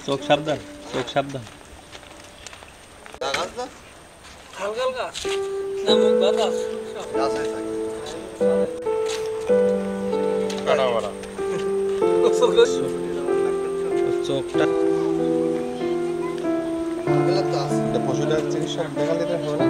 চোখ সাবধান, চোখ সাবধান। হালকা হালকা না মুখ বাতাস চোখটা পশুটার চিকিৎসা দেখা দিতে হবে না।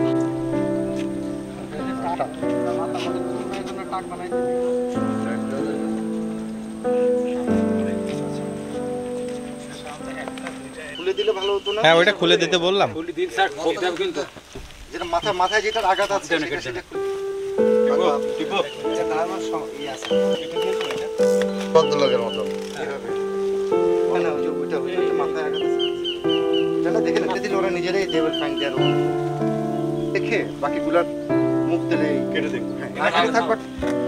খুলে দিলে ভালো হতো না? হ্যাঁ, ওইটা খুলে দিতে বললাম। যেটা মাথায় যেটা আঘাত আছে সেটা ভদ্রলোকের মতো না, ওইটা মাথায় আঘাত আছে এটা দেখে না দিলে ওরা নিজেরাই দেবে ফাইন দেওয়ার দেখে বাকিগুলার মুখ দিলে কেটে দেবে।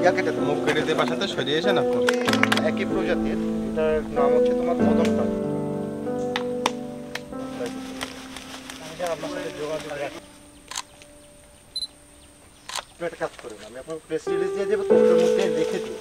ইয়া কেটে দেবে, মুখ কেটে দিয়ে পাশাতে সরিয়ে এসে না একই প্রজাতির। এটার নাম হচ্ছে তোমার মদনটা। একটা কাজ করবেন, আমি আপনার প্রেস রিলিজ দিয়ে দেবো, তো ওটার মধ্যে লিখে দিই